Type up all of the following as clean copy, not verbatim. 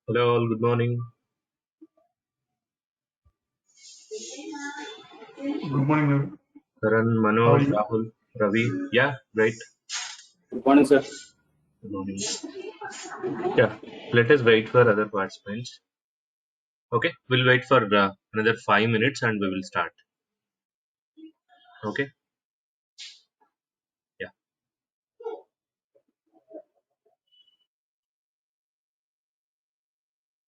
Hello, all. Good morning. Good morning, ma'am. Karan, How are Manoj, you? Rahul, Ravi. Yeah, right. Good morning, sir. Good morning. Yeah, let us wait for other participants. Okay, we'll wait for another 5 minutes and we will start. Okay. Yeah.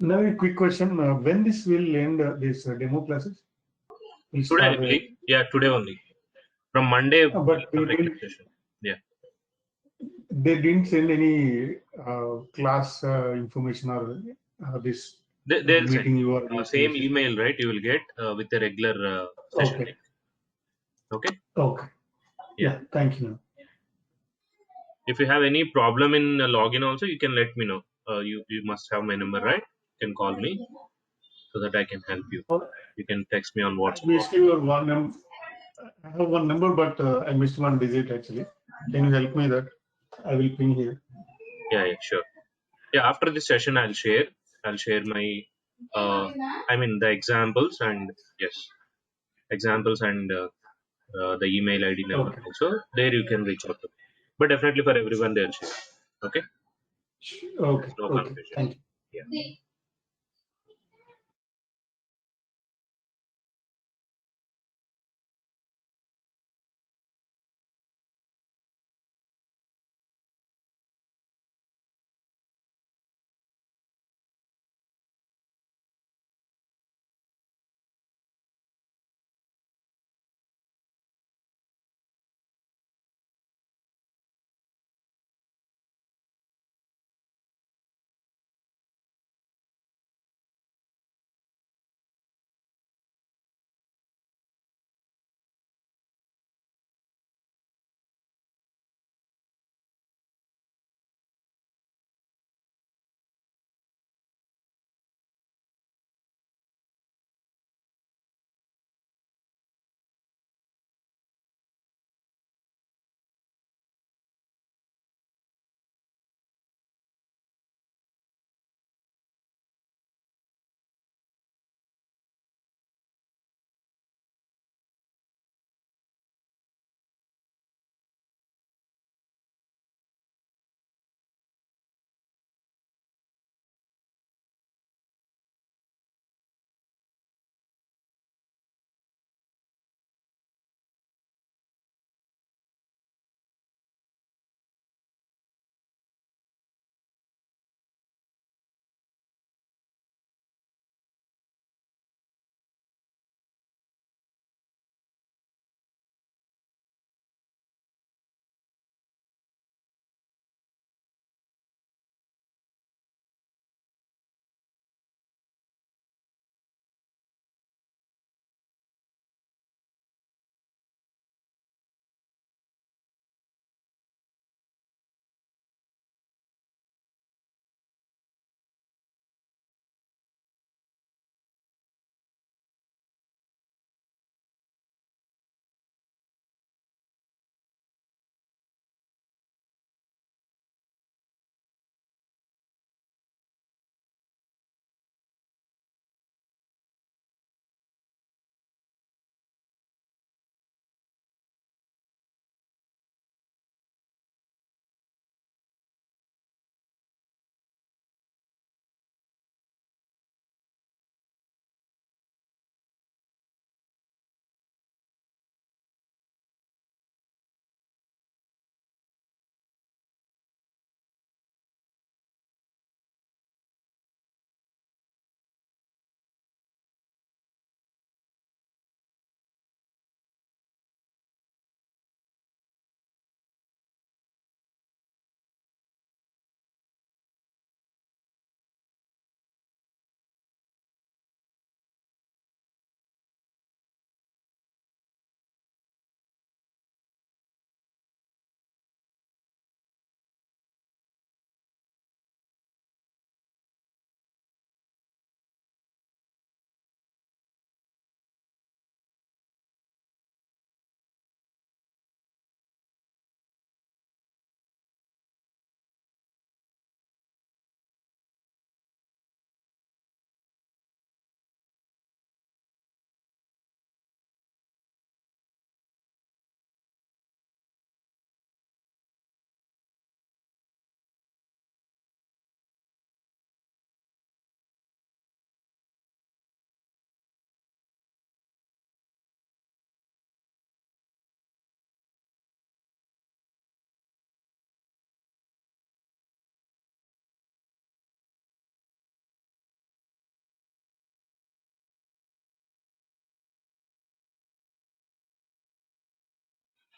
Now, a quick question. When this will end, this demo classes? Will Today start, only. Yeah, today only. From Monday we'll but have we regular didn't, session. Yeah. they didn't send any class information or this They'll send meeting you are same initiation. email, right? You will get with the regular session Okay. link. Okay. Okay. Yeah. Yeah. Thank you, ma'am. If you have any problem in login, also you can let me know. You must have my number, right? You can call me so that I can help you. You can text me on I WhatsApp. missed your one number. I have one number, but I missed one digit actually. Can you help me that? I will ping here. Yeah, yeah, sure. Yeah, after this session, I'll share my, uh, I mean, the examples and yes, examples and the email ID number Okay. also. There you can reach out to me. But definitely for everyone, they'll share. Okay, Okay. no Okay. confusion. Thank you. Yeah.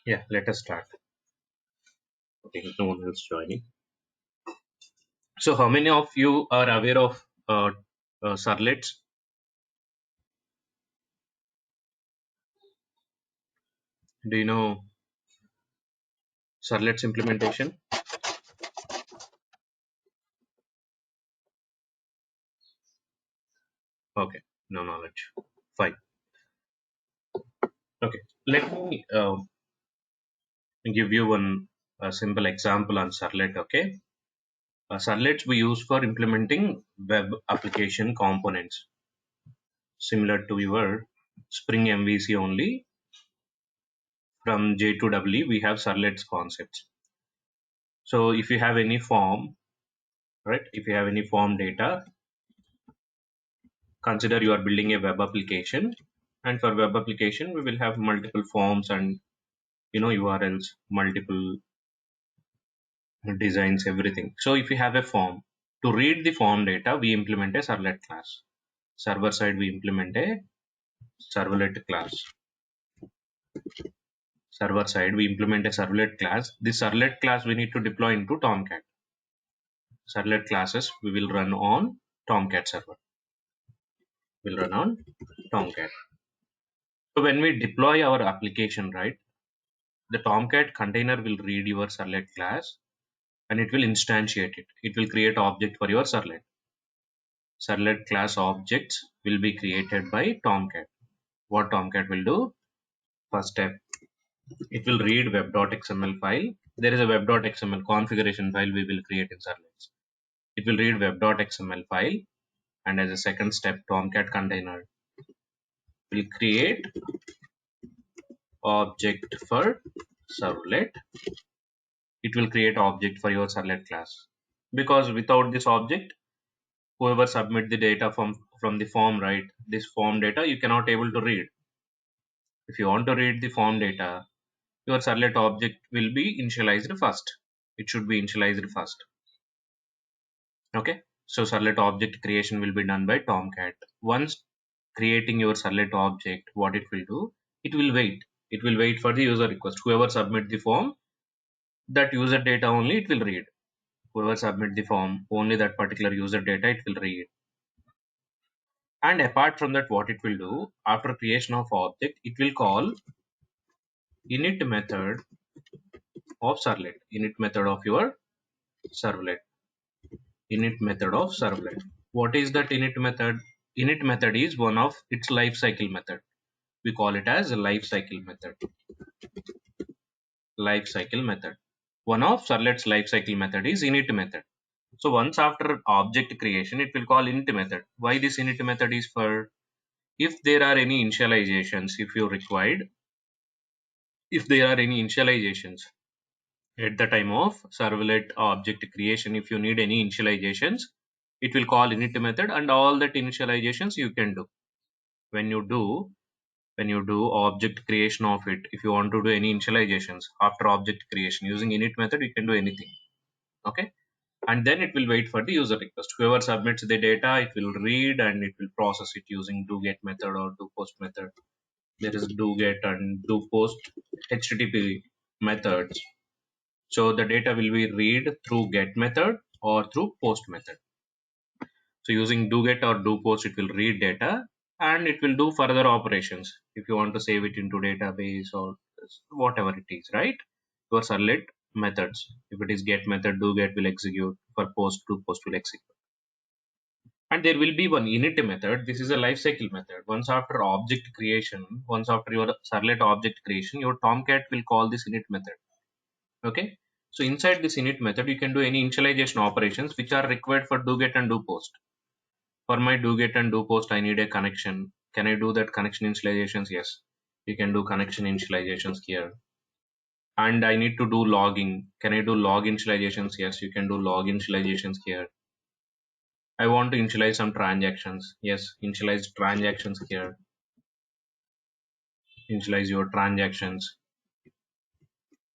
Yeah, let us start. Okay, no one else joining. So, how many of you are aware of servlets? Do you know servlets implementation? Okay, no knowledge. Fine. Okay, let me give you one simple example on servlet. Okay, servlets we use for implementing web application components, similar to your Spring MVC only. From J to W, we have servlets concepts. So, if you have any form, right? If you have any form data, consider you are building a web application, and for web application we will have multiple forms and URLs, multiple designs, everything. So if you have a form, to read the form data we implement a servlet class. Server side we implement a servlet class. Server side we implement a servlet class. This servlet class we need to deploy into Tomcat. Servlet classes we will run on Tomcat server, will run on Tomcat. So when we deploy our application, right, the Tomcat container will read your servlet class and it will instantiate it. It will create object for your servlet. Servlet class objects will be created by Tomcat. What Tomcat will do? First step, it will read web.xml file. There is a web.xml configuration file we will create in servlets. It will read web.xml file, and as a second step, Tomcat container will create object for servlet. It will create object for your servlet class, because without this object, whoever submit the data from the form, right, this form data you cannot able to read. If you want to read the form data, your servlet object will be initialized first. It should be initialized first. Okay, so servlet object creation will be done by Tomcat. Once creating your servlet object, what it will do, it will wait. It will wait for the user request. Whoever submit the form, that user data only it will read. Whoever submit the form, only that particular user data it will read. And apart from that, what it will do, after creation of object, it will call init method of servlet, init method of your servlet, init method of servlet. What is that init method? Init method is one of its life cycle method. We call it as a life cycle method. Life cycle method. One of servlet's life cycle method is init method. So once after object creation, it will call init method. Why this init method is for, if there are any initializations, if you required, if there are any initializations at the time of servlet object creation, if you need any initializations, it will call init method, and all that initializations you can do. When you do object creation of it, if you want to do any initializations after object creation using init method, you can do anything. Okay, and then it will wait for the user request. Whoever submits the data, it will read and it will process it using doGet method or doPost method. There is doGet and doPost HTTP methods. So the data will be read through get method or through post method. So using doGet or doPost, it will read data and it will do further operations. If you want to save it into database or whatever it is, right? Your servlet methods. If it is get method, doGet will execute. For post, doPost will execute. And there will be one init method. This is a lifecycle method. Once after object creation, once after your servlet object creation, your Tomcat will call this init method. Okay, so inside this init method you can do any initialization operations which are required for doGet and doPost. For my doGet and doPost, I need a connection. Can I do that connection initializations? Yes, you can do connection initializations here. And I need to do logging. Can I do log initializations? Yes, you can do log initializations here. I want to initialize some transactions. Yes, initialize transactions here. Initialize your transactions.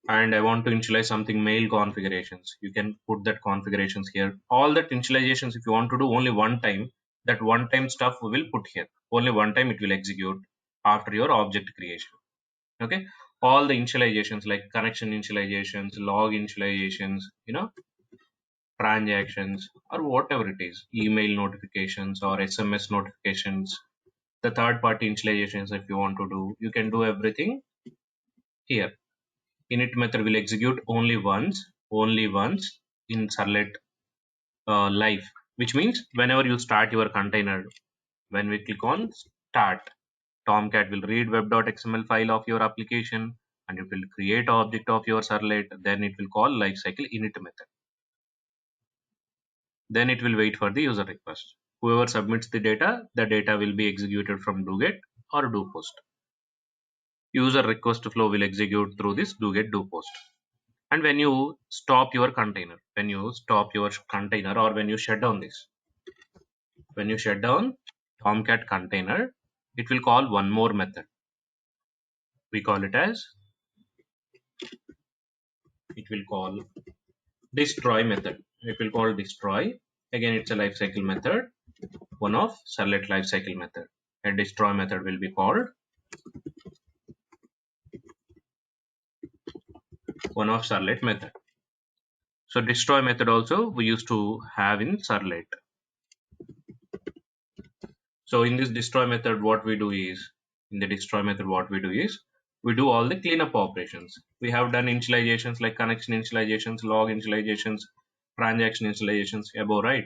And I want to initialize something mail configurations. You can put that configurations here. All that initializations, if you want to do only one time, that one time stuff we will put here. Only one time it will execute after your object creation. Okay. all the initializations like connection initializations, log initializations, transactions, or whatever it is, email notifications or SMS notifications, the third party initializations. If you want to do, you can do everything here. Init method will execute only once in servlet life, which means whenever you start your container, when we click on start, Tomcat will read web.xml file of your application and it will create object of your servlet. Then it will call lifecycle init method. Then it will wait for the user request. Whoever submits the data will be executed from doGet or doPost. User request flow will execute through this doGet doPost. And when you stop your container, or when you shut down this, when you shut down Tomcat container, it will call one more method. We call it as, it will call destroy method. It will call destroy. Again, it's a lifecycle method, one of servlet lifecycle method. A destroy method will be called one of servlet method. So destroy method also we used to have in servlet. So in this destroy method, what we do is, we do all the cleanup operations. We have done initializations like connection initializations, log initializations, transaction initializations above, right?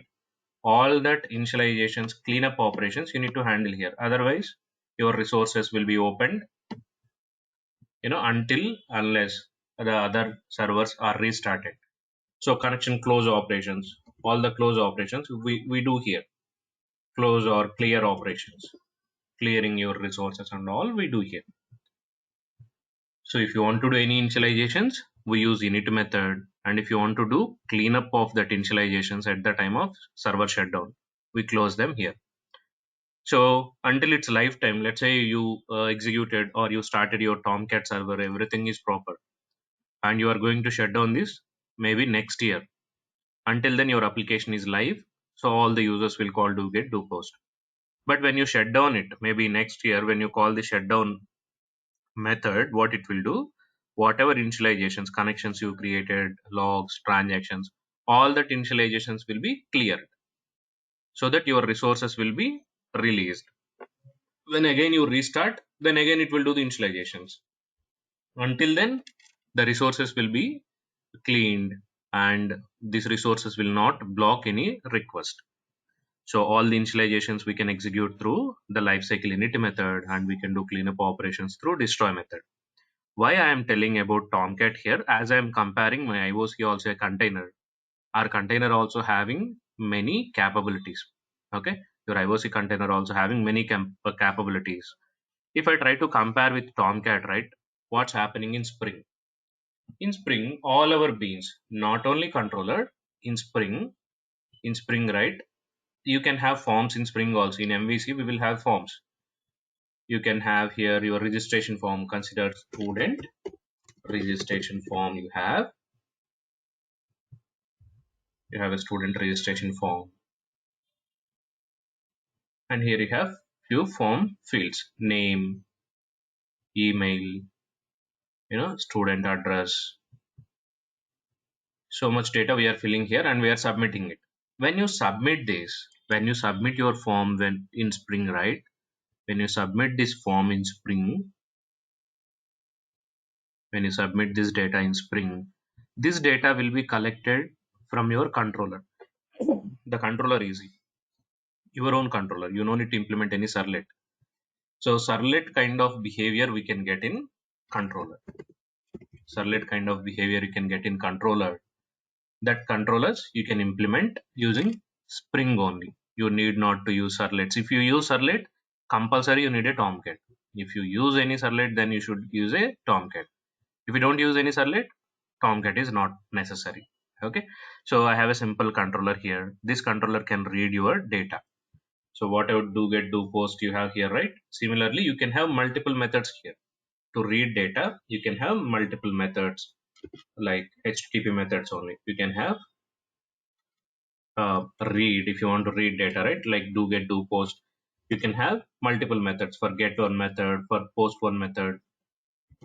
All that initializations, cleanup operations you need to handle here. Otherwise, your resources will be opened, unless the other servers are restarted. So connection close operations, all the close operations we do here. Close or clear operations, clearing your resources and all we do here. So if you want to do any initializations, we use init method. And if you want to do cleanup of that initializations at the time of server shutdown, we close them here. So until its lifetime, let's say you executed or you started your Tomcat server, everything is proper, and you are going to shut down this maybe next year. Until then, your application is live, so all the users will call do get do post. But when you shut down it, maybe next year, when you call the shutdown method, what it will do, whatever initializations, connections you created, logs, transactions, all that initializations will be cleared so that your resources will be released. When again you restart, then again it will do the initializations. Until then, the resources will be cleaned and these resources will not block any request. So all the initializations we can execute through the lifecycle init method, and we can do cleanup operations through destroy method. Why I am telling about Tomcat here, as I am comparing my IOC also a container. Our container also having many capabilities. Okay, your IOC container also having many capabilities. If I try to compare with Tomcat, right, what's happening in Spring? In Spring, all our beans, not only controller, in Spring, right, you can have forms in Spring also. In MVC, we will have forms. You can have here your registration form, consider student registration form. You have a student registration form, and here you have few form fields: name, email, student address. So much data we are filling here and we are submitting it. When you submit this, when you submit your form when in Spring, right, when you submit this form in Spring, when you submit this data in Spring, this data will be collected from your controller. The controller is your own controller. You don't need to implement any servlet. So servlet kind of behavior we can get in controller. Servlet kind of behavior you can get in controller. That controllers you can implement using Spring only. You need not to use servlets. If you use servlet, compulsory you need a Tomcat. If you use any servlet, then you should use a Tomcat. If you don't use any servlet, Tomcat is not necessary. Okay. So I have a simple controller here. This controller can read your data. So whatever do get do post you have here, right? Similarly, you can have multiple methods here. To read data, you can have multiple methods like HTTP methods only. You can have read if you want to read data, right? Like do get do post. You can have multiple methods for get one method, for post one method.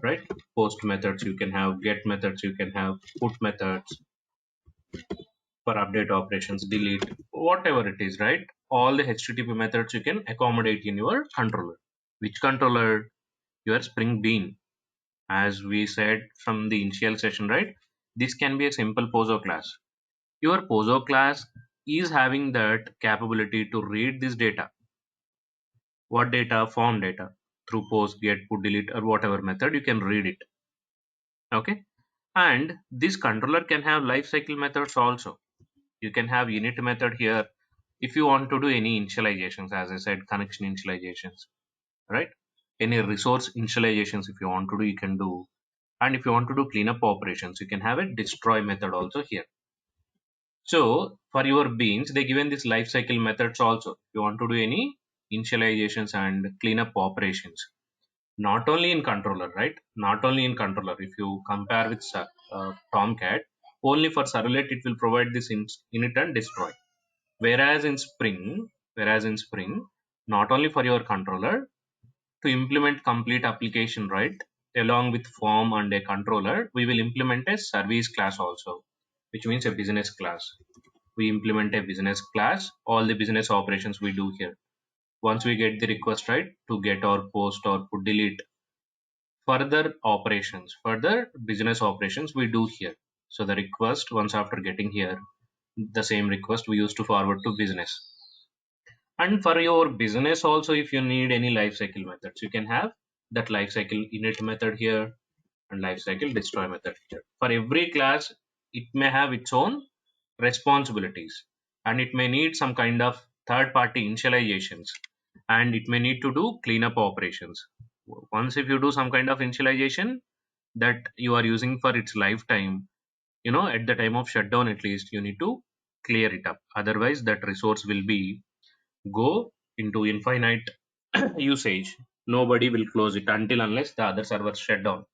right? Post methods you can have, get methods you can have, put methods for update operations, delete, whatever it is, right? All the HTTP methods you can accommodate in your controller. Which controller? Your Spring Bean. As we said from the initial session, right? This can be a simple POSO class. Your POSO class is having that capability to read this data. What data? Form data. Through post, get, put, delete, or whatever method, you can read it. Okay. And this controller can have lifecycle methods also. You can have init method here if you want to do any initializations, as I said, connection initializations, right? Any resource initializations, if you want to do, you can do. And if you want to do cleanup operations, you can have a destroy method also here. So for your beans, they given this lifecycle methods also. If you want to do any initializations and cleanup operations, not only in controller, right? Not only in controller. If you compare with Tomcat, only for servlet it will provide this init and destroy. Whereas in Spring, not only for your controller, to implement complete application, right? Along with form and a controller, we will implement a service class also, which means a business class. We implement a business class, all the business operations we do here. Once we get the request, right, to get or post or put delete, further business operations we do here. So the request, once after getting here, the same request we used to forward to business. And for your business also, if you need any lifecycle methods, you can have that lifecycle init method here and lifecycle destroy method here. For every class, it may have its own responsibilities, and it may need some kind of third party initializations, and it may need to do cleanup operations. Once if you do some kind of initialization that you are using for its lifetime, at the time of shutdown at least you need to clear it up. Otherwise that resource will be go into infinite usage. Nobody will close it until unless the other servers shut down.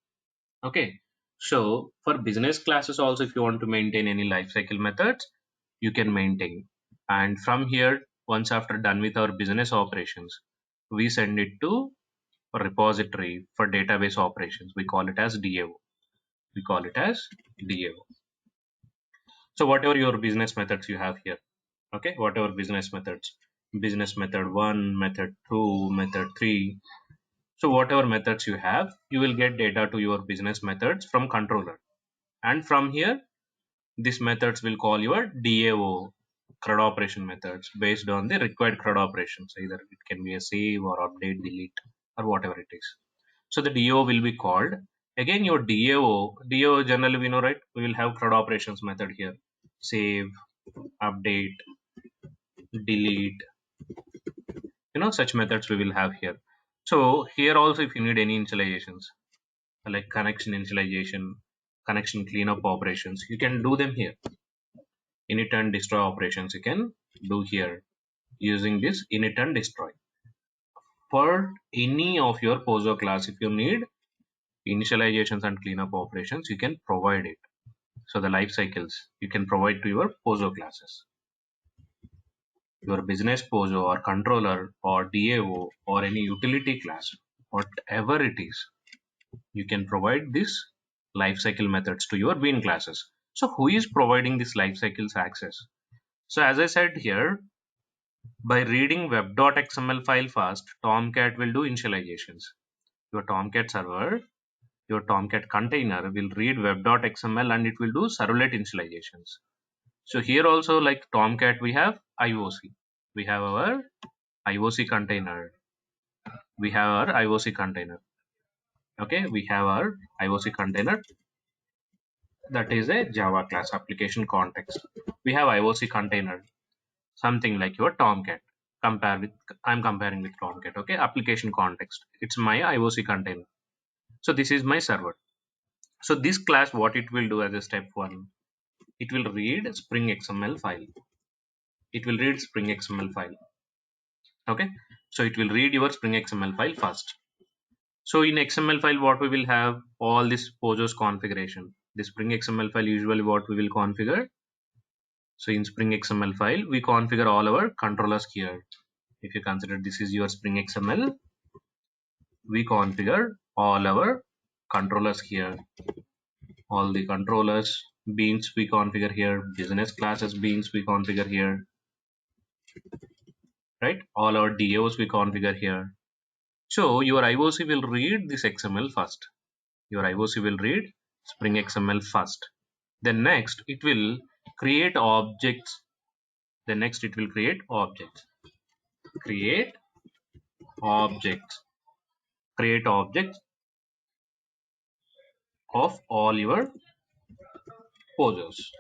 Okay. So for business classes also, if you want to maintain any lifecycle methods, you can maintain. And from here, once after done with our business operations, we send it to a repository for database operations. We call it as DAO. We call it as DAO. So whatever your business methods you have here, okay, whatever business methods, business method 1, method 2, method 3. So whatever methods you have, you will get data to your business methods from controller. And from here, these methods will call your DAO CRUD operation methods based on the required CRUD operations. Either it can be a save or update, delete, or whatever it is. So the DAO will be called. Again, your DAO generally we know, right? We will have CRUD operations method here. Save, update, delete, such methods we will have here. So here also, if you need any initializations like connection initialization, connection cleanup operations, you can do them here. Init and destroy operations you can do here using this init and destroy. For any of your POSO class, if you need initializations and cleanup operations, you can provide it. So the life cycles you can provide to your POSO classes. Your business POSO or controller or DAO or any utility class, whatever it is, you can provide this lifecycle methods to your bean classes. So who is providing this lifecycles access? So as I said here, by reading web.xml file fast, Tomcat will do initializations. Your Tomcat server, your Tomcat container will read web.xml and it will do servlet initializations. So here also, like Tomcat, we have IOC. We have our IOC container. We have our IOC container. Okay, we have our IOC container. That is a Java class application context. We have IOC container, something like your Tomcat. I'm comparing with Tomcat. Okay, application context. It's my IOC container. So this is my server. So this class, what it will do as a step one, it will read Spring XML file. It will read Spring XML file. Okay, so it will read your Spring XML file first. So in XML file, what we will have all this POSO's configuration. The Spring XML file usually what we will configure. So in Spring XML file, we configure all our controllers here. If you consider this is your Spring XML, we configure all our controllers here, all the controllers beans we configure here, business classes beans we configure here, right? All our DOs we configure here. So your IOC will read this XML first. Your IOC will read Spring XML first. Then next it will create objects. Then next it will create objects. Create objects. Create objects of all your posers.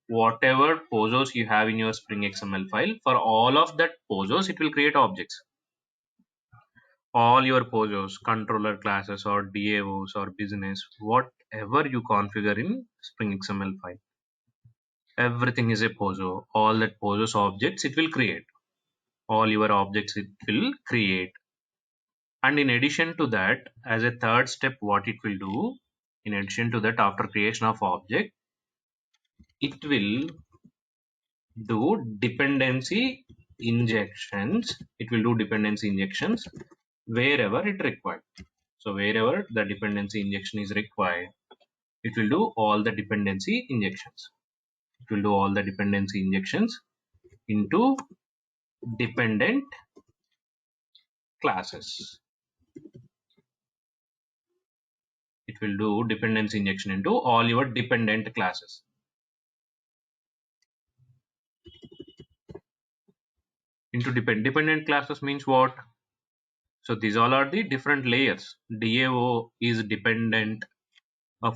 Whatever posers you have in your Spring XML file, for all of that posers, it will create objects. All your posers, controller classes or DAOs or business, whatever you configure in Spring XML file, everything is a poser. All that posers objects it will create. All your objects it will create. And in addition to that, as a third step, what it will do, in addition to that, after creation of object, it will do dependency injections. It will do dependency injections wherever it required. So wherever the dependency injection is required, it will do all the dependency injections. It will do all the dependency injections into dependent classes. It will do dependency injection into all your dependent classes. Into dependent classes means what? So these all are the different layers. DAO is dependent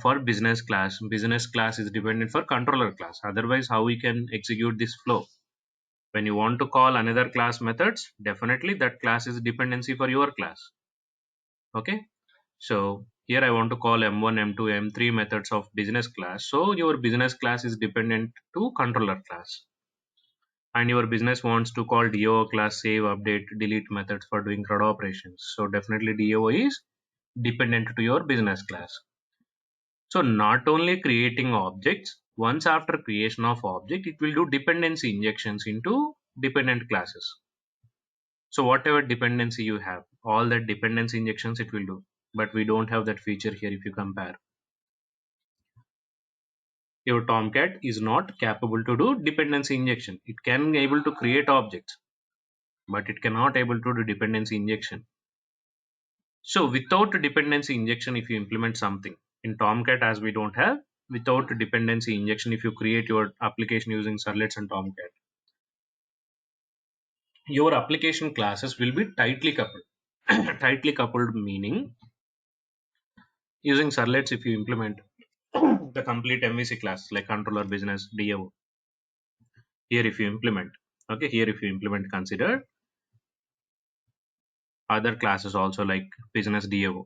for business class. Business class is dependent for controller class. Otherwise, how we can execute this flow? When you want to call another class methods, definitely that class is dependency for your class. Okay. So here I want to call M1, M2, M3 methods of business class. So your business class is dependent to controller class. And your business wants to call DO class save, update, delete methods for doing CRUD operations. So definitely DO is dependent to your business class. So not only creating objects, once after creation of object, it will do dependency injections into dependent classes. So whatever dependency you have, all that dependency injections it will do. But we don't have that feature here if you compare. Your Tomcat is not capable to do dependency injection. It can able to create objects, but it cannot able to do dependency injection. So without dependency injection, if you implement something in Tomcat, as we don't have, without dependency injection, if you create your application using servlets and Tomcat, your application classes will be tightly coupled. Tightly coupled meaning using servlets, if you implement the complete MVC class like controller, business, DAO, here if you implement, okay, here if you implement, consider other classes also like business DAO.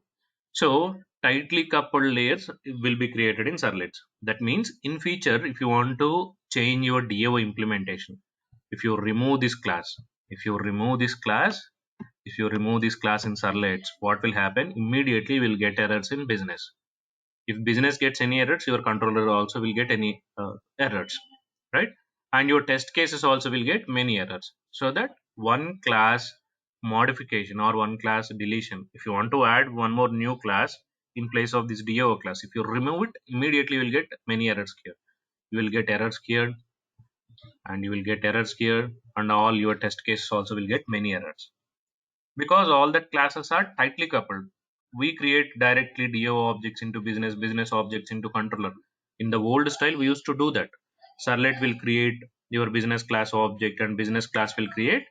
So tightly coupled layers will be created in servlets. That means in future, if you want to change your DAO implementation, if you remove this class, if you remove this class, if you remove this class in servlets, what will happen? Immediately you will get errors in business. If business gets any errors, your controller also will get any errors, right? And your test cases also will get many errors. So that one class modification or one class deletion, if you want to add one more new class in place of this DO class, if you remove it, immediately you will get many errors here. You will get errors here, and you will get errors here, and all your test cases also will get many errors because all that classes are tightly coupled. We create directly DO objects into business, business objects into controller. In the old style, we used to do that. Servlet will create your business class object, and business class will create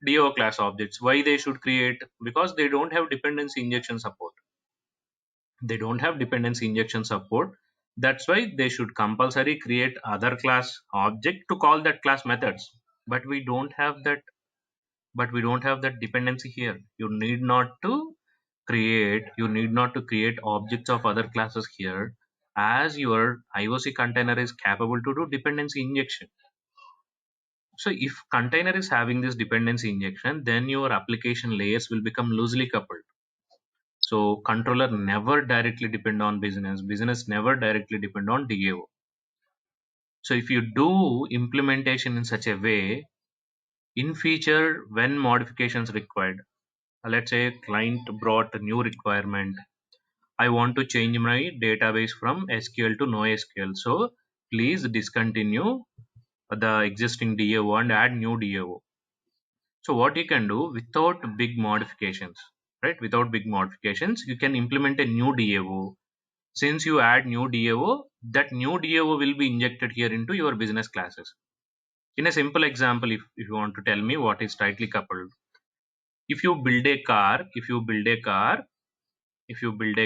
DO class objects. Why they should create? Because they don't have dependency injection support. They don't have dependency injection support. That's why they should compulsory create other class object to call that class methods. But we don't have that. But we don't have that dependency here. You need not to create objects of other classes here, as your IOC container is capable to do dependency injection. So if container is having this dependency injection, then your application layers will become loosely coupled. So controller never directly depend on business, business never directly depend on DAO. So if you do implementation in such a way, in future when modifications required, let's say client brought a new requirement, I want to change my database from SQL to NoSQL. So please discontinue the existing DAO and add new DAO. So what you can do without big modifications, right? Without big modifications, you can implement a new DAO. Since you add new DAO, that new DAO will be injected here into your business classes. In a simple example, if you want to tell me what is tightly coupled, if you build a car, if you build a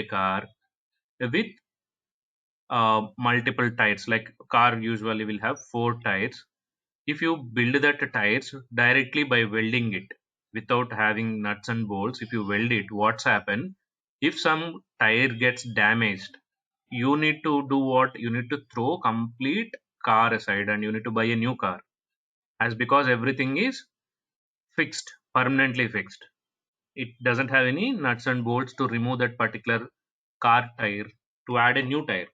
car with multiple tires, like car usually will have 4 tires. If you build that tires directly by welding it without having nuts and bolts, if you weld it, what's happen? If some tire gets damaged, you need to do what? You need to throw complete car aside and you need to buy a new car. As because everything is fixed, permanently fixed. It doesn't have any nuts and bolts to remove that particular car tire to add a new tire.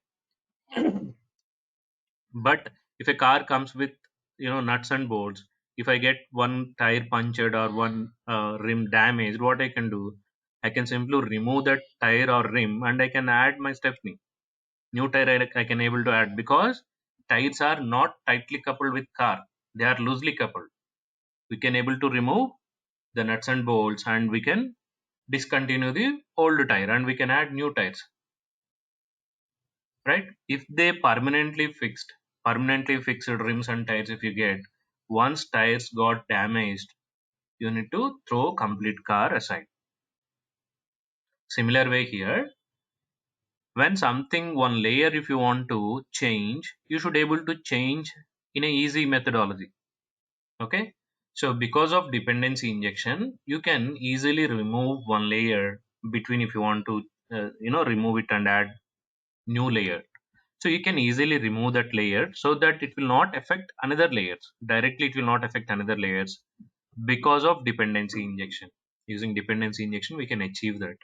But if a car comes with nuts and bolts, if I get one tire punctured or one rim damaged, what I can do? I can simply remove that tire or rim and I can add my stepney. New tire I can able to add because tires are not tightly coupled with car. They are loosely coupled. We can able to remove the nuts and bolts and we can discontinue the old tire and we can add new tires, right? If they permanently fixed rims and tires, if you get once tires got damaged, you need to throw complete car aside. Similar way here, when something one layer if you want to change, you should able to change in a easy methodology. Okay, so because of dependency injection, you can easily remove one layer between if you want to remove it and add new layer. So you can easily remove that layer so that it will not affect another layers directly. It will not affect another layers because of dependency injection. Using dependency injection, we can achieve that.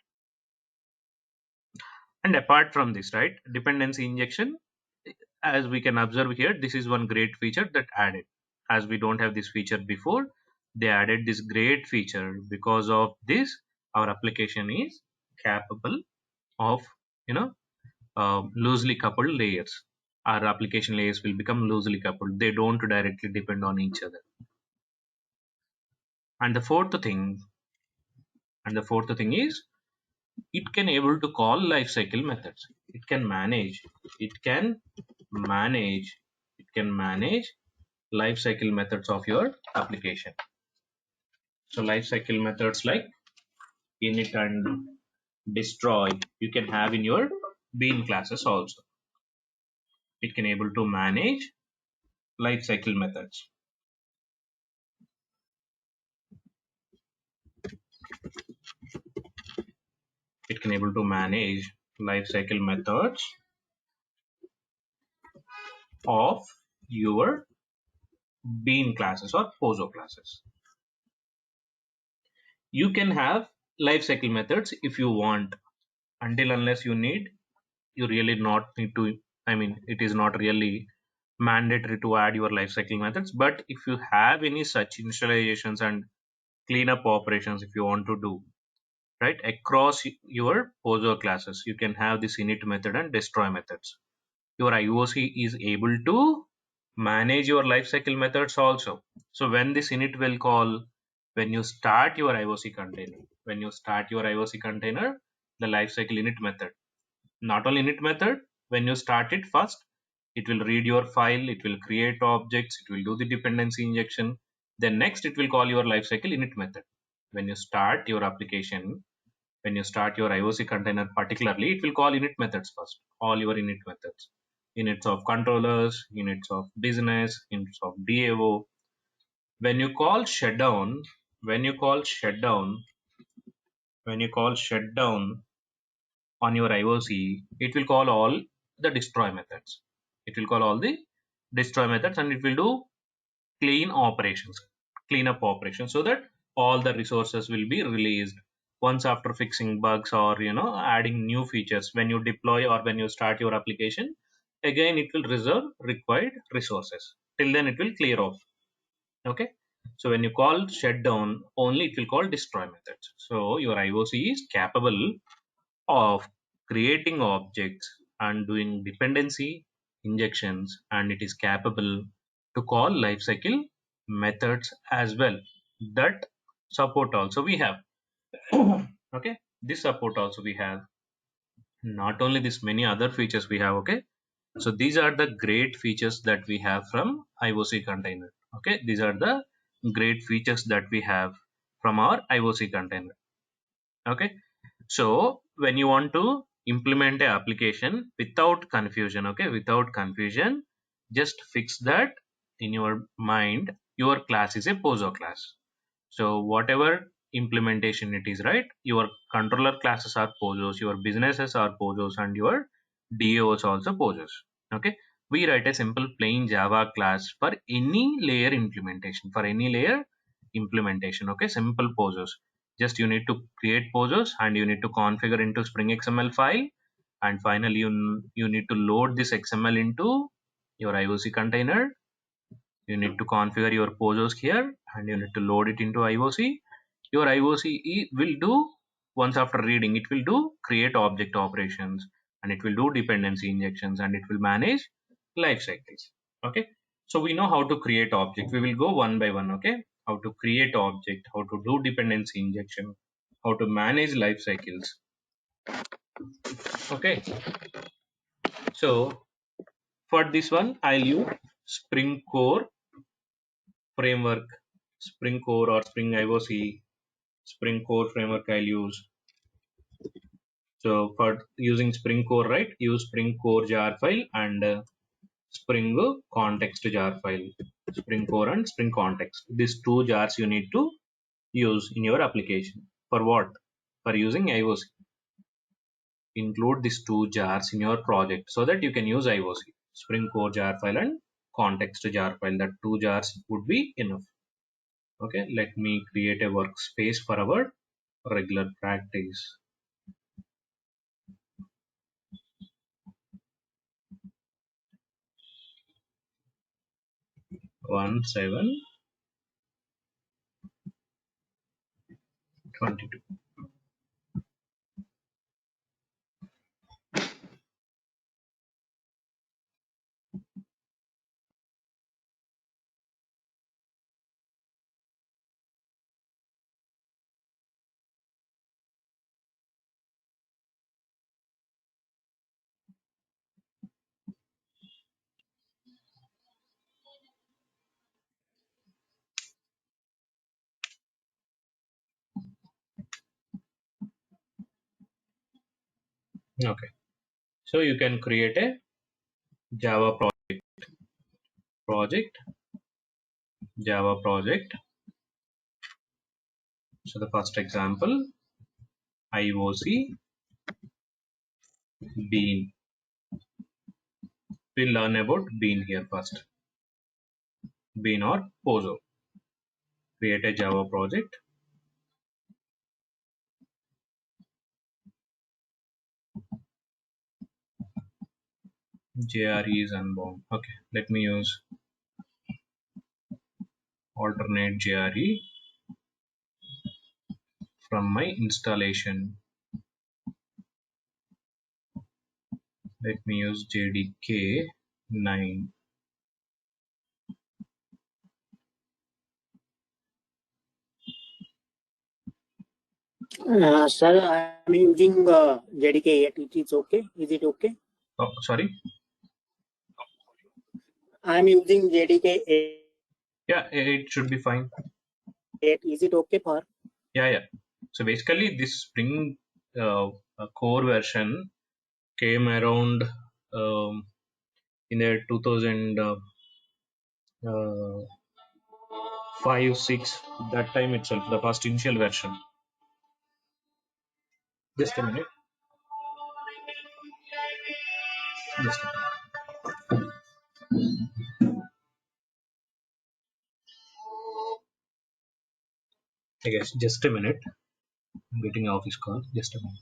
And apart from this, right, dependency injection, as we can observe here, this is one great feature that added. As we don't have this feature before, they added this great feature. Because of this, our application is capable of you know loosely coupled layers. Our application layers will become loosely coupled. They don't directly depend on each other. And the fourth thing is it can able to call lifecycle methods. It can manage lifecycle methods of your application. So lifecycle methods like init and destroy you can have in your bean classes also. It can able to manage lifecycle methods. It can able to manage lifecycle methods of your bean classes or pozo classes. You can have lifecycle methods if you want. Until unless you need, you really not need to. I mean, it is not really mandatory to add your lifecycle methods. But if you have any such initializations and cleanup operations, if you want to do right across your pozo classes, you can have this init method and destroy methods. Your IOC is able to manage your lifecycle methods also. So when this init will call, when you start your IOC container, the lifecycle init method, not only init method, when you start it first, it will read your file, it will create objects, it will do the dependency injection. Then next it will call your lifecycle init method. When you start your application, when you start your IOC container particularly, it will call init methods first, all your init methods. Units of controllers, units of business, units of DAO. When you call shutdown, when you call shutdown, when you call shutdown on your IOC, it will call all the destroy methods. It will call all the destroy methods and it will do cleanup operations so that all the resources will be released once after fixing bugs or adding new features. When you deploy or when you start your application, again it will reserve required resources. Till then it will clear off. Okay. So when you call shutdown, only it will call destroy methods. So your IOC is capable of creating objects and doing dependency injections, and it is capable to call lifecycle methods as well. That support also we have. Okay, this support also we have. Not only this, many other features we have. Okay, so these are the great features that we have from IOC container. Okay, these are the great features that we have from our IOC container. Okay, so when you want to implement a application without confusion, okay, without confusion, just fix that in your mind. Your class is a poso class. So whatever implementation it is, right? Your controller classes are posos, your businesses are posos, and your DAOs also posos. Okay. We write a simple plain Java class for any layer implementation. For any layer implementation, okay, simple posos. Just you need to create posos and you need to configure into Spring XML file, and finally you need to load this XML into your IOC container. You need to configure your posos here and you need to load it into IOC. Your IOC will do, once after reading, it will do create object operations, and it will do dependency injections, and it will manage life cycles. Okay, so we know how to create object. We will go one by one. Okay, how to create object, how to do dependency injection, how to manage life cycles. Okay, so for this one I'll use Spring Core framework, Spring Core or Spring IOC, Spring Core framework I'll use. So for using Spring Core, right, use Spring Core jar file and Spring context jar file. Spring Core and Spring context. These two jars you need to use in your application. For what? For using IOC. Include these two jars in your project so that you can use IOC. Spring Core jar file and context jar file. That two jars would be enough. Okay, let me create a workspace for our regular practice. 1722. Okay, so you can create a Java project, Java project. So the first example, IOC bean. We'll learn about bean here first. Bean or Pozo. Create a Java project. JRE is unbound. Okay, let me use alternate JRE from my installation. Let me use JDK 9. Sir, I am using JDK 8. It is okay? Is it okay? Oh, sorry. I am using JDK 8. Yeah, it should be fine. Is it okay for? Yeah. So basically, this Spring core version came around in the 2005, 6, that time itself, the first initial version. Just a minute. Just a minute. I guess just a minute. I'm getting an office call. Just a minute.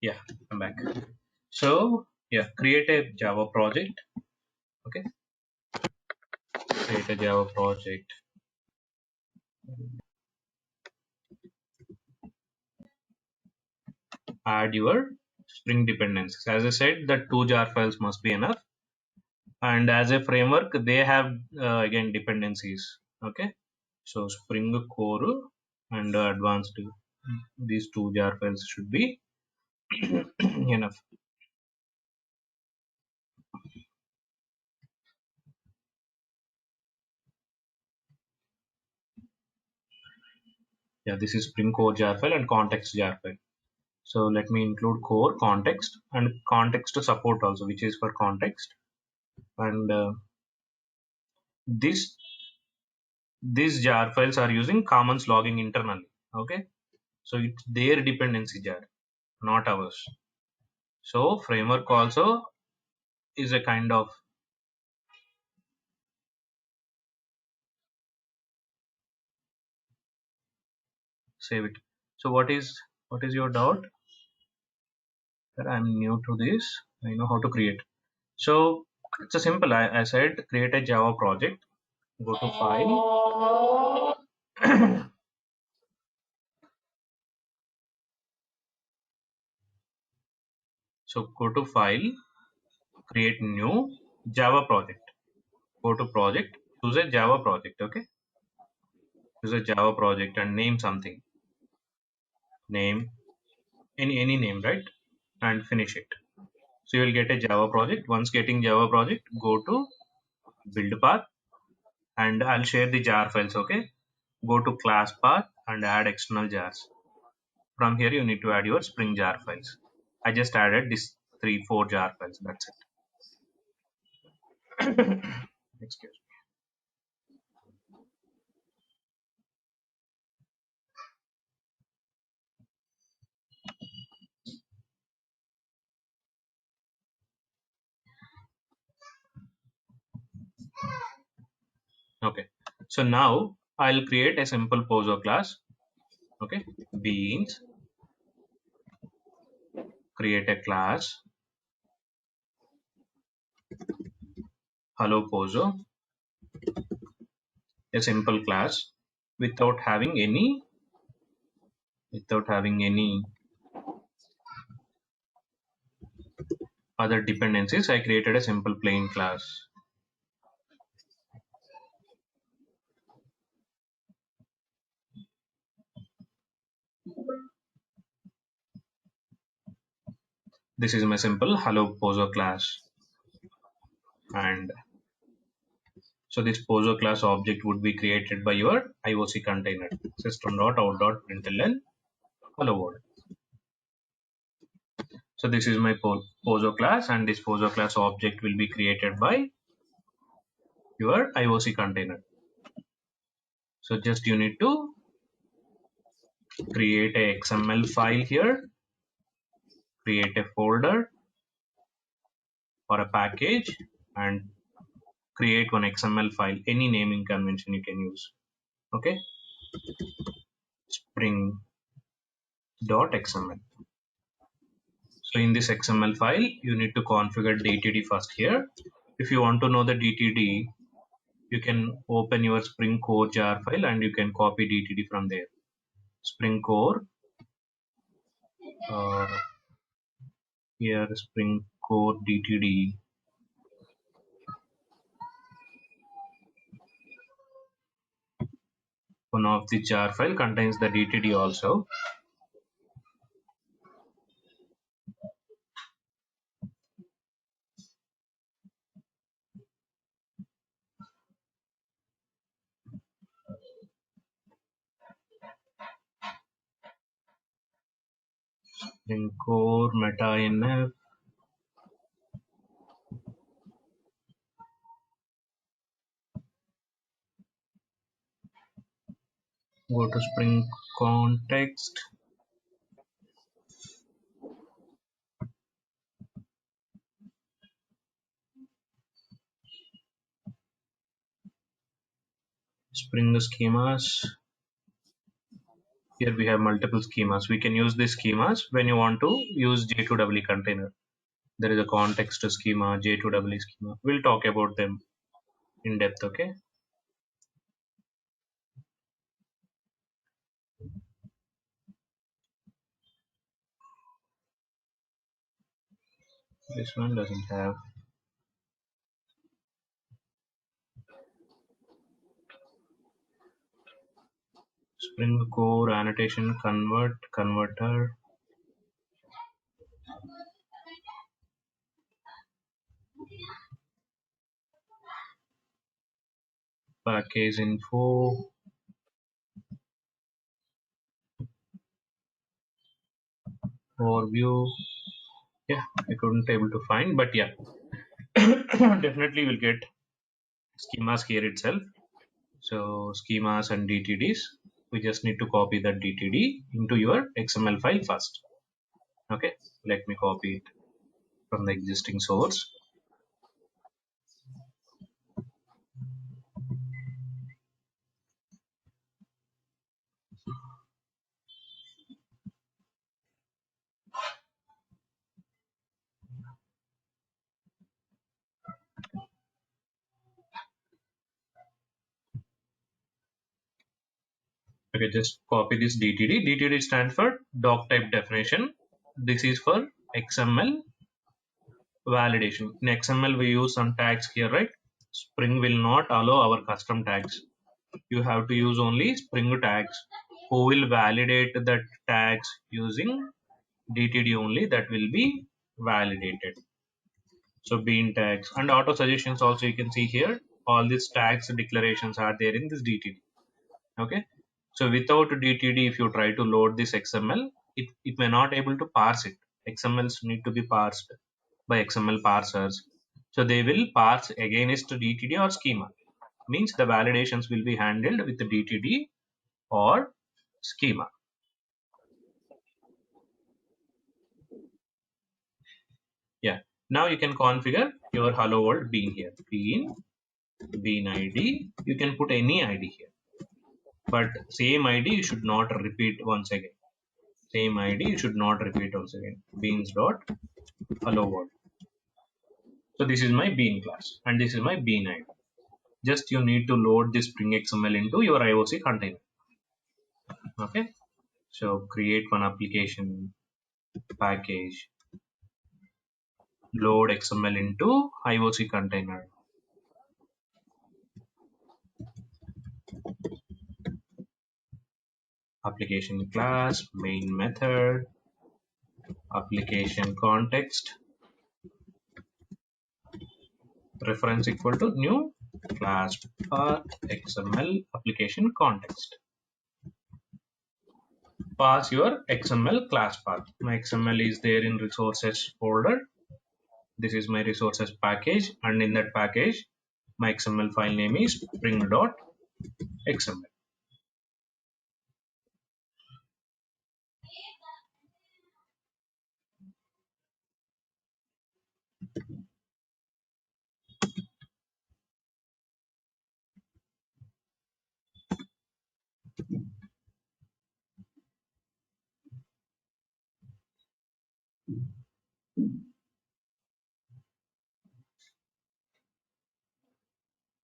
Yeah, I'm back. So yeah, create a Java project. Okay, create a Java project. Add your Spring dependencies. As I said, the 2 jar files must be enough. And as a framework, they have again dependencies. Okay, so Spring Core and advanced, these 2 jar files should be enough. Yeah, this is Spring Core jar file and context jar file. So let me include core, context, and context support also, which is for context. And this these jar files are using commons logging internally. Okay, so it's their dependency jar, not ours. So framework also is a kind of save it. So what is your doubt? That I'm new to this. I know how to create. So it's a simple. I said create a Java project. Go to file. So go to file, create new Java project. Go to project, choose a Java project. Okay, choose a Java project and name something. Name any name, right? And finish it. So you will get a Java project. Once getting Java project, go to build path and I'll share the jar files. Okay, go to class path and add external jars. From here you need to add your Spring jar files. I just added this 3-4 jar files. That's it. Excuse me. Okay. So now I'll create a simple poso class. Okay. Beans. Create a class. Hello poso. A simple class without having any other dependencies. I created a simple plain class. This is my simple hello poso class. And so this poso class object would be created by your IOC container system.out.println hello world. So this is my poso class, and this poso class object will be created by your IOC container. So just you need to create a XML file here, create a folder or a package, and create one XML file. Any naming convention you can use. Okay, spring.xml. So in this XML file, you need to configure DTD first here. If you want to know the DTD, you can open your Spring Core jar file and you can copy DTD from there. Spring Core, uh, here Spring Core DTD. One of the jar file contains the DTD also. Spring Core meta NF. Go to Spring Context. Spring schemas. Here we have multiple schemas. We can use these schemas when you want to use J2EE container. There is a context schema, J2EE schema. We'll talk about them in depth, okay? This one doesn't have. Spring core annotation converter. Package info. Overview. Yeah, I couldn't able to find, but yeah, definitely will get schemas here itself. So schemas and DTDs. We just need to copy that DTD into your XML file first. Okay, let me copy it from the existing source. Okay, just copy this DTD. DTD stands for doc type definition. This is for XML validation. In XML, we use some tags here, right? Spring will not allow our custom tags. You have to use only Spring tags. Who will validate the tags using DTD only? That will be validated. So bean tags and auto suggestions also you can see here. All these tags declarations are there in this DTD. Okay. So without DTD, if you try to load this XML, it may not able to parse it. XMLs need to be parsed by XML parsers. So they will parse against DTD or schema. Means the validations will be handled with the DTD or schema. Yeah. Now you can configure your hello world bean here. Bean ID. You can put any ID here. But same ID you should not repeat once again. Same ID you should not repeat once again. Beans dot hello world. So this is my bean class and this is my bean ID. Just you need to load this Spring XML into your IOC container. Okay. So create one application package, load XML into IOC container. Application class, main method, application context, reference equal to new class path XML application context. Pass your XML class path. My XML is there in resources folder. This is my resources package, and in that package, my XML file name is spring.xml.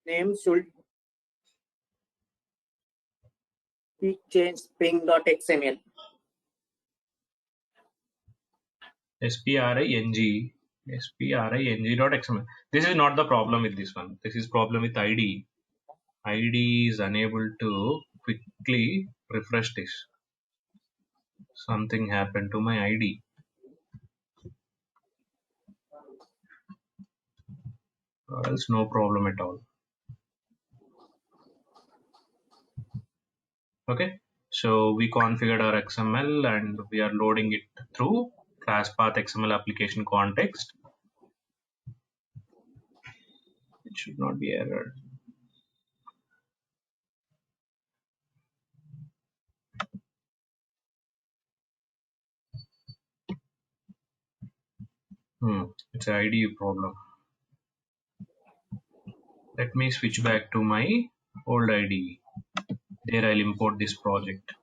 Name should be changed spring.xml. spring.xml. This is not the problem with this one. This is problem with ID. ID is unable to quickly refresh this. Something happened to my ID. Or else no problem at all. Okay. So we configured our XML and we are loading it through class path XML application context. It should not be error. It's an ID problem. Let me switch back to my old ID. There I'll import this project.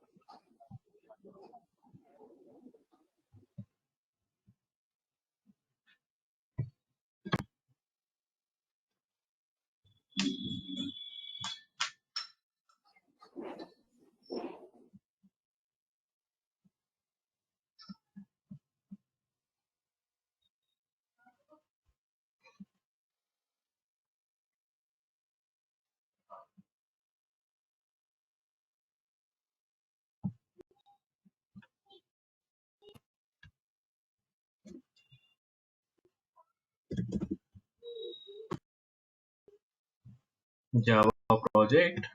Java project,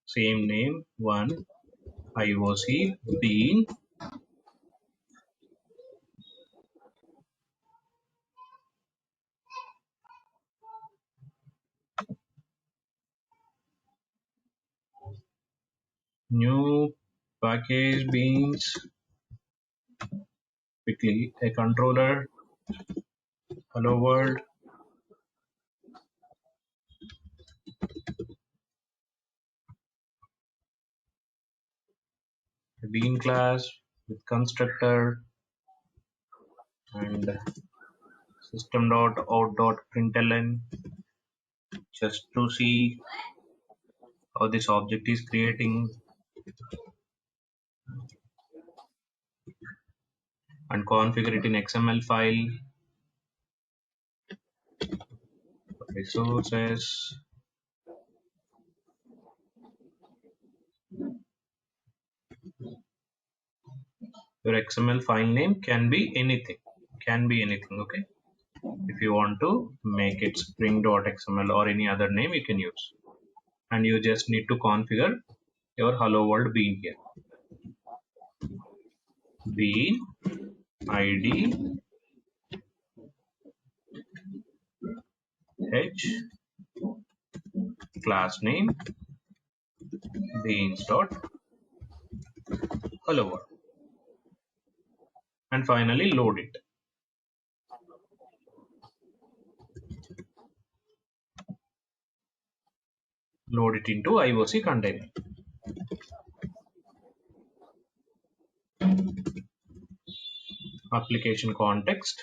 same name, one, IOC, bean, new package beans, quickly, a controller, hello world, a bean class with constructor and system.out.println, just to see how this object is creating, and configure it in XML file. Resources, your XML file name can be anything, okay. If you want to make it spring.xml or any other name, you can use, and you just need to configure your hello world bean here. Bean id h class name beans dot hello world, and finally load it. Load it into IOC container. Application context.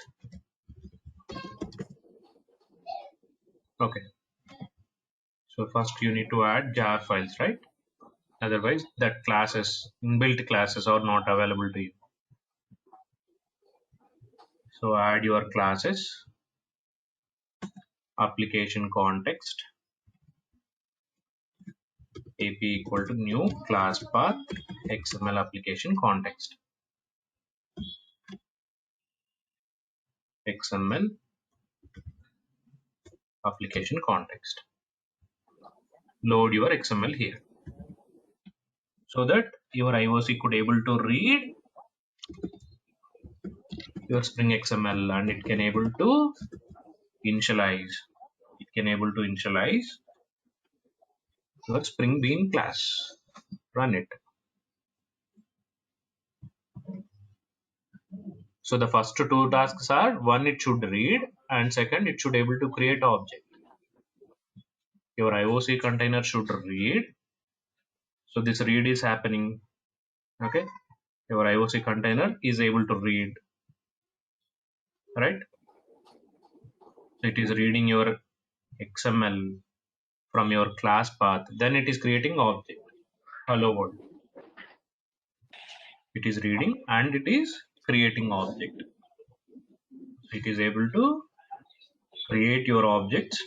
Okay. So first you need to add jar files, right? Otherwise that classes, inbuilt classes are not available to you. So add your classes, application context, ap equal to new class path XML application context, XML application context. Load your XML here so that your IOC could able to read your Spring XML, and it can able to initialize. It can able to initialize your Spring Bean class. Run it. So the first two tasks are, one, it should read, and second, it should able to create object. Your IOC container should read. So this read is happening. Okay. Your IOC container is able to read, right? So it is reading your XML from your class path. Then it is creating object. Hello world. It is reading and it is creating object. So it is able to create your objects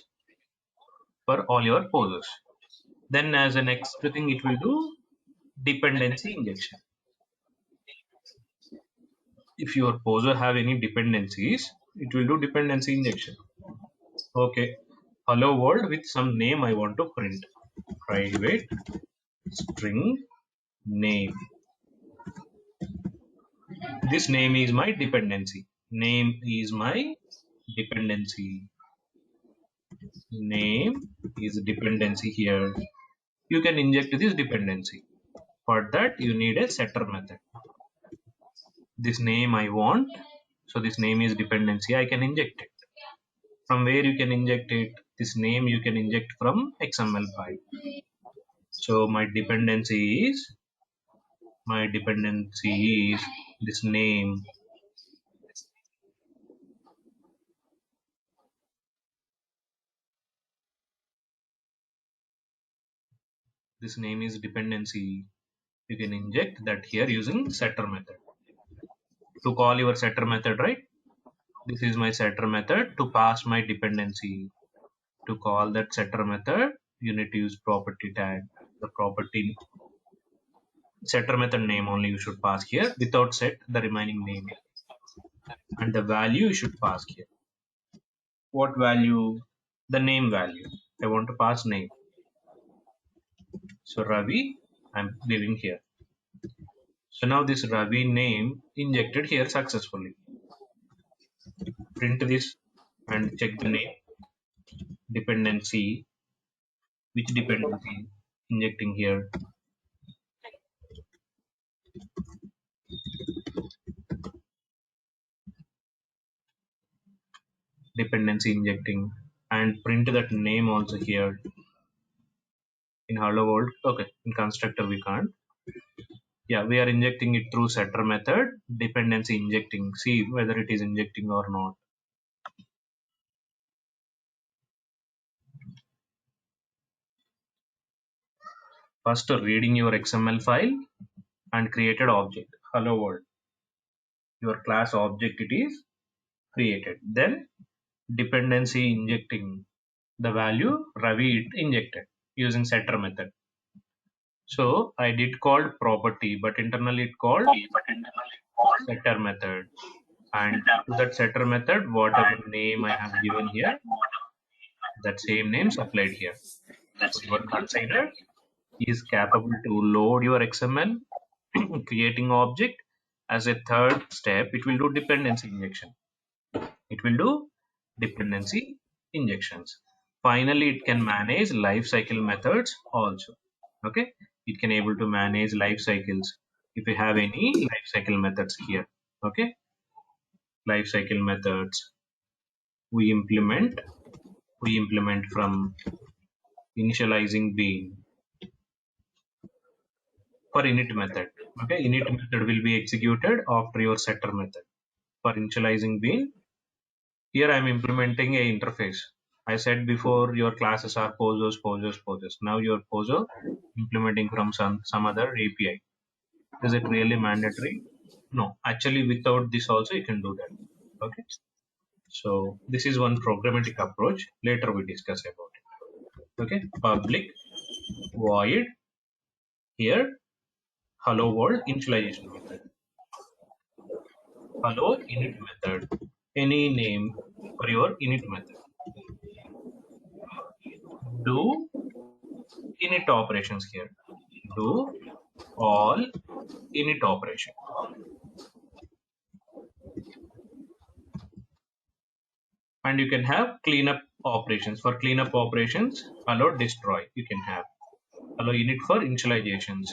for all your poses. Then as a next thing, it will do dependency injection. If your poser have any dependencies, it will do dependency injection. Okay, hello world with some name I want to print. Private string name. This name is my dependency. Name is my dependency. Name is dependency here. You can inject this dependency. For that you need a setter method. This name I want, so this name is dependency, I can inject it. From where you can inject it? This name you can inject from XML file. So my dependency is this name. This name is dependency. You can inject that here using setter method. To call your setter method, right? This is my setter method to pass my dependency. To call that setter method, you need to use property tag. The property setter method name only you should pass here, without set the remaining name, and the value you should pass here. What value? The name value. I want to pass name. So Ravi, I'm leaving here. So now this Ravi name injected here successfully. Print this and check the name dependency. Which dependency injecting here? Dependency injecting, and print that name also here in hello world. Okay, in constructor we can't. Yeah, we are injecting it through setter method. Dependency injecting. See whether it is injecting or not. First, reading your XML file and created object. Hello world. Your class object it is created. Then dependency injecting the value Ravi it injected using setter method. So I did called property, but internally it called setter method. And to that setter method, whatever name I have given here, that same names applied here. So your container is capable to load your XML, creating object. As a third step, it will do dependency injection. It will do dependency injections. Finally, it can manage lifecycle methods also. Okay, it can able to manage life cycles if you have any lifecycle methods here. Okay, lifecycle methods we implement from initializing bean for init method. Okay, init method will be executed after your setter method. For initializing bean, here I am implementing a interface. I said before your classes are posers. Now your poser implementing from some other API. Is it really mandatory? No, actually without this also you can do that. Okay, so this is one programmatic approach. Later we discuss about it. Okay, public void here hello world initialization method. Hello init method. Any name for your init method. Do init operations here. Do all init operation. And you can have cleanup operations. For cleanup operations, hello destroy. You can have hello init for initializations.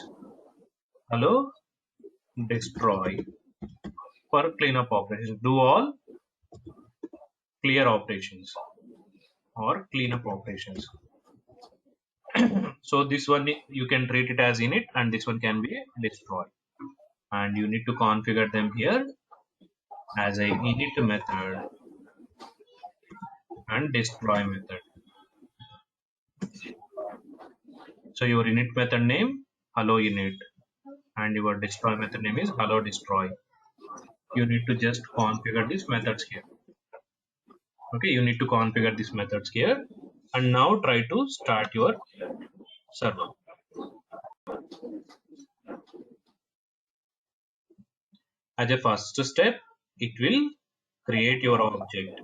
Hello destroy for cleanup operations. Do all clear operations or cleanup operations. So this one you can treat it as init and this one can be destroy. And you need to configure them here as a init method and destroy method. So your init method name hello init and your destroy method name is hello destroy. You need to just configure these methods here. Okay, you need to configure these methods here and now try to start your server. As a first step, it will create your object.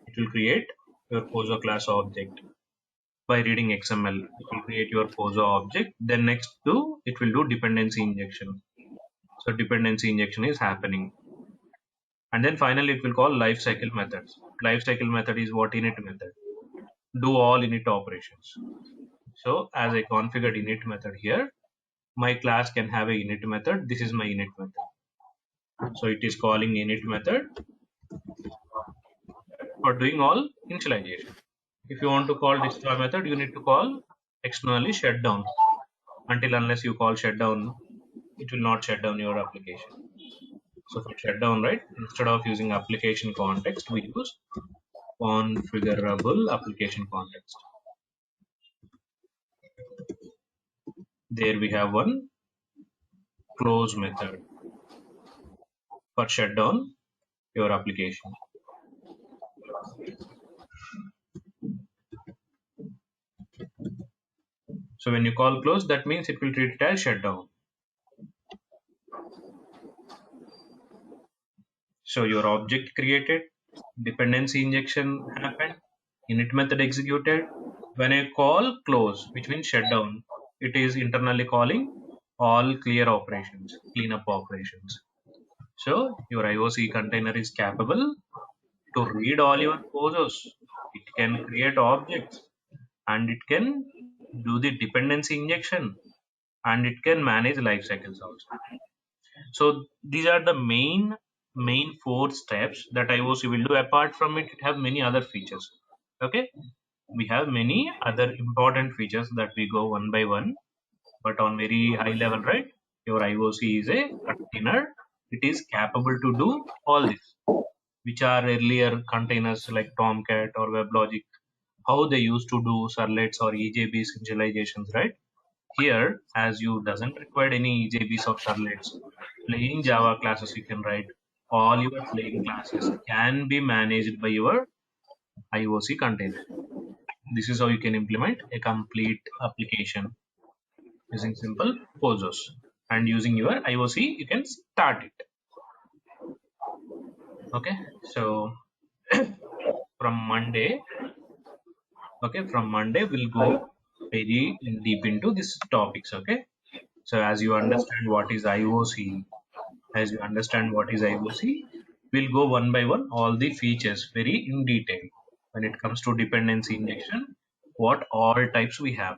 It will create your poser class object by reading XML. It will create your poser object. Then next to it will do dependency injection. So dependency injection is happening. And then finally it will call lifecycle methods. Lifecycle method is what init method. Do all init operations. So as I configured init method here, my class can have a init method. This is my init method. So it is calling init method for doing all initialization. If you want to call destroy method, you need to call externally shutdown. Until unless you call shutdown, it will not shut down your application. So for shutdown, right, instead of using application context, we use configurable application context. There we have one close method for shutdown your application. So when you call close, that means it will treat it as shutdown. So your object created, dependency injection happened, init method executed. When a call close, which means shutdown, it is internally calling all clear operations, cleanup operations. So your IOC container is capable to read all your poses. It can create objects and it can do the dependency injection and it can manage life cycles also. So these are the main four steps that IOC will do. Apart from it, it have many other features. Okay, we have many other important features that we go one by one, but on very high level, right? Your IOC is a container. It is capable to do all this, which are earlier containers like Tomcat or WebLogic, how they used to do servlets or EJBs initializations, right? Here, as you doesn't require any EJBs or servlets, plain Java classes you can write. All your plain classes can be managed by your IOC container. This is how you can implement a complete application using simple poses. And using your IOC, you can start it. Okay, so from Monday, we'll go very deep into these topics. Okay, so as you understand what is IOC, we'll go one by one all the features very in detail. When it comes to dependency injection, what all types we have,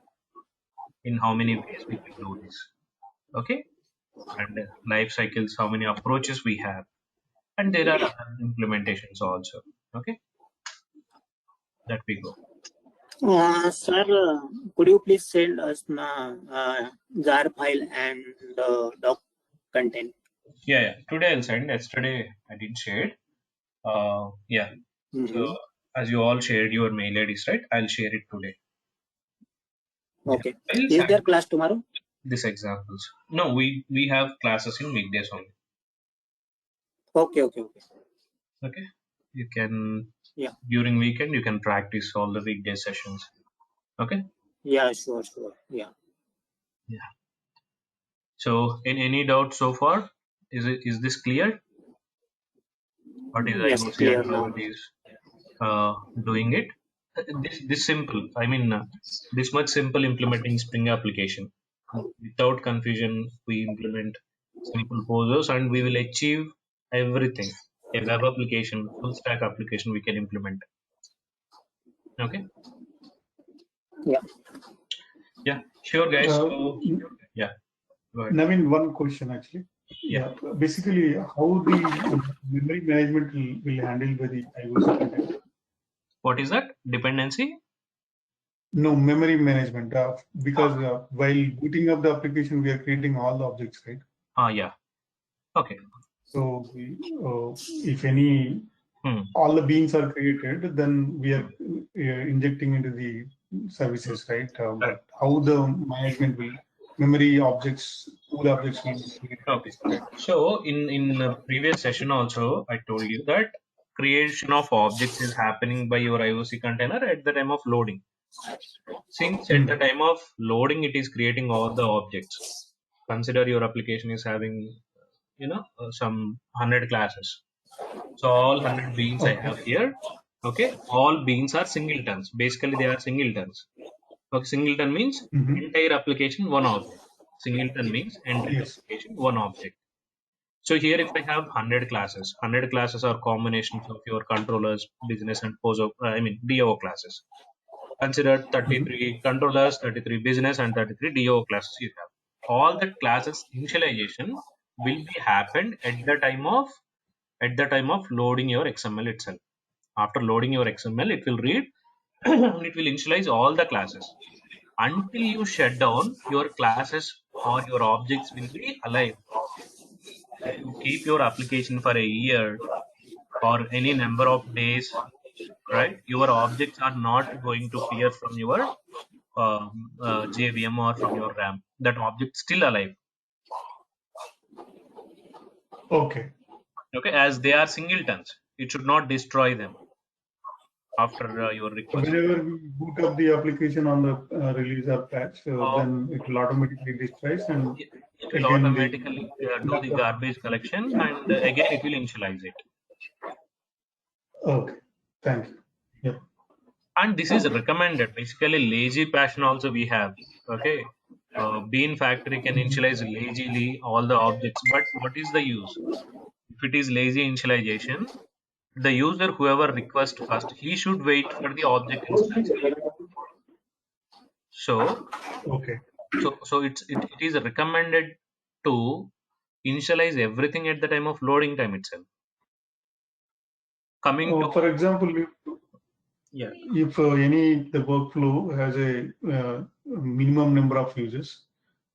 in how many ways we can do this. Okay, and life cycles, how many approaches we have, and there are other implementations also. Okay, that we go. Sir, could you please send us jar file and doc content? Yeah. Today I'll send. Yesterday I didn't share it. Yeah. So as you all shared your mail IDs, right? I'll share it today. Okay. I'll Is send there class tomorrow? these examples. No, we have classes in weekdays only. Okay. Okay. You can Yeah. during weekend you can practice all the weekday sessions. Okay. Yeah, sure. Yeah. So in any doubt so far, is this clear? What is Yes, IOC clear and how now. it is doing it? This simple. I mean, this much simple implementing Spring application without confusion. We implement simple posers and we will achieve everything. A web application, full stack application, we can implement. Okay. Yeah. Yeah. Sure, guys. Uh, So yeah. Go ahead. Naveen, one question actually. Yeah. Basically, how the memory management will handle by the IOC container? What is that? Dependency? No, memory management. Because while booting up the application, we are creating all the objects, right? Yeah. Okay. So if any, all the beans are created, then we are injecting into the services, right? But how the management will, memory objects, pool objects will be created. Okay. So in the previous session also, I told you that creation of objects is happening by your IOC container at the time of loading. Since at the time of loading, it is creating all the objects. Consider your application is having, some 100 classes. So all 100 beans I have here. Okay. All beans are singletons. Basically, they are singletons. Okay. Singleton means entire application, one object. Singleton means entire application, one object. So here, if I have 100 classes are combinations of your controllers, business, and DO classes. Consider 33 controllers, 33 business, and 33 DO classes you have. All the classes initialization will be happened at the time of loading your XML itself. After loading your XML, it will read and it will initialize all the classes. Until you shut down, your classes or your objects will be alive. If you keep your application for a year or any number of days, right, your objects are not going to peer from your JVM or from your RAM. That object still alive. Okay. Okay, as they are singletons, it should not destroy them after your request. Whenever we boot up the application on the release or patch, then it will automatically destroy and it will automatically do the garbage collection and again it will initialize it. Okay. Thank you. Yep. And this is recommended. Basically, lazy passion also we have. Okay. Bean factory can initialize lazily all the objects, but what is the use? If it is lazy initialization, the user, whoever requests first, he should wait for the object instance. So, Okay. it is recommended to initialize everything at the time of loading time itself. Coming to For example, yeah, if the workflow has a minimum number of users,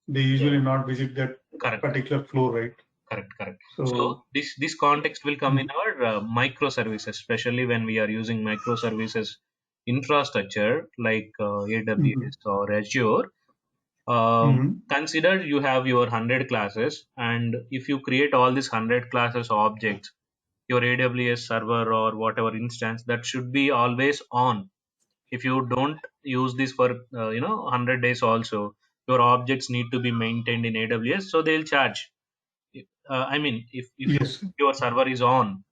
they usually not visit that correct, particular flow, right? correct. So So, this context will come in our microservices, especially when we are using microservices infrastructure like AWS or Azure. Consider you have your 100 classes, and if you create all these 100 classes objects, your AWS server or whatever instance, that should be always on. If you don't use this for 100 days also, your objects need to be maintained in AWS, so they'll charge. I mean, if yes. your server is on,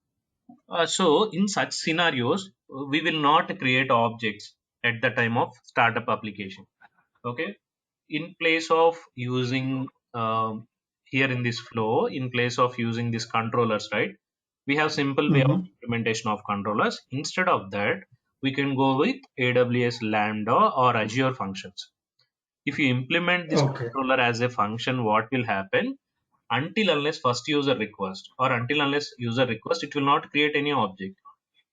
so in such scenarios, we will not create objects at the time of startup application. Okay. In place of using here in this flow, in place of using these controllers, right, we have simple way of implementation of controllers. Instead of that, we can go with AWS Lambda or Azure functions. If you implement this Okay. controller as a function, what will happen? Until unless first user request, or until unless user request, it will not create any object.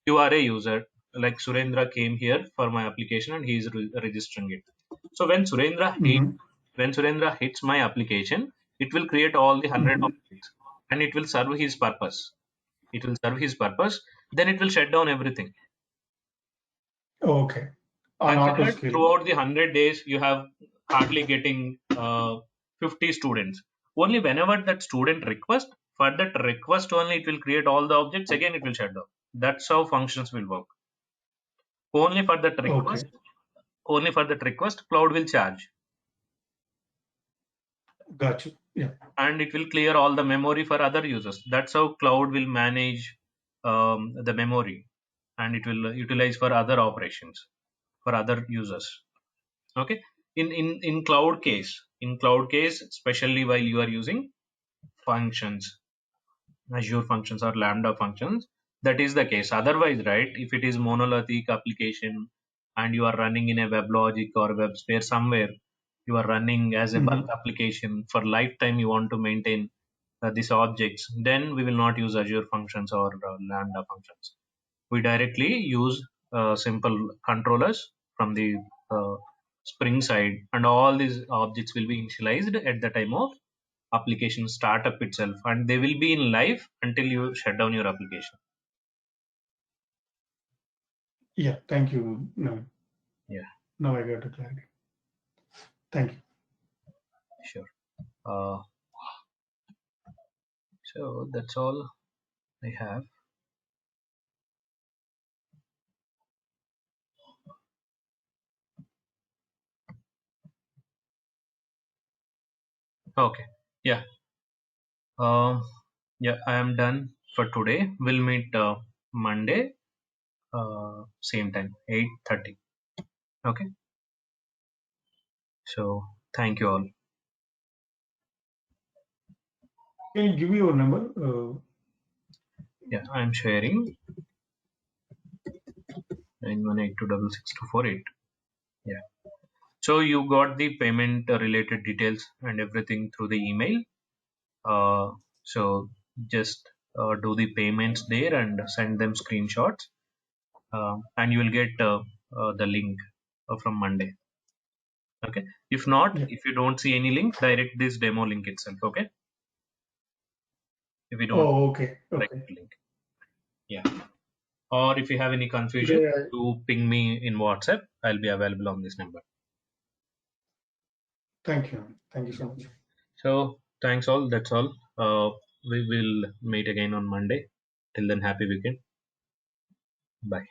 You are a user, like Surendra came here for my application and he is registering it. So when Surendra hits my application, it will create all the 100 objects, and it will serve his purpose. It will serve his purpose. Then it will shut down everything. Okay. On auto Consider scale. throughout the 100 days, you have hardly getting 50 students. Only whenever that student request, for that request only, it will create all the objects. Again, it will shut down. That's how functions will work. Only for that Okay. request, only for that request, cloud will charge, Got you. Yeah. and it will clear all the memory for other users. That's how cloud will manage the memory, and it will utilize for other operations for other users. Okay. In cloud case, especially while you are using functions, Azure functions or Lambda functions, that is the case. Otherwise, right, if it is monolithic application and you are running in a WebLogic or WebSphere somewhere, you are running as a bulk application for lifetime, you want to maintain these objects, then we will not use Azure functions or Lambda functions. We directly use simple controllers from the uh, Spring side, and all these objects will be initialized at the time of application startup itself, and they will be in live until you shut down your application. Yeah. Thank you. No. Yeah, Now I got the clarity. Thank you. sure. uh, so that's all I have. Okay. Yeah. um yeah, I am done for today. We'll meet Monday, same time, 8:30. Okay. So thank you all. Can you give me your number? Yeah, I'm sharing 918266248. Yeah. So you got the payment related details and everything through the email. So just do the payments there and send them screenshots, and you will get the link from Monday. Okay. If not, Yeah. if you don't see any link, direct this demo link itself. Okay. If you don't Oh, okay. direct Okay. the link, yeah. Or if you have any confusion, Today, do ping me in WhatsApp. I'll be available on this number. thank you. Thank you so much. So thanks all. That's all. We will meet again on Monday. Till then, happy weekend. Bye.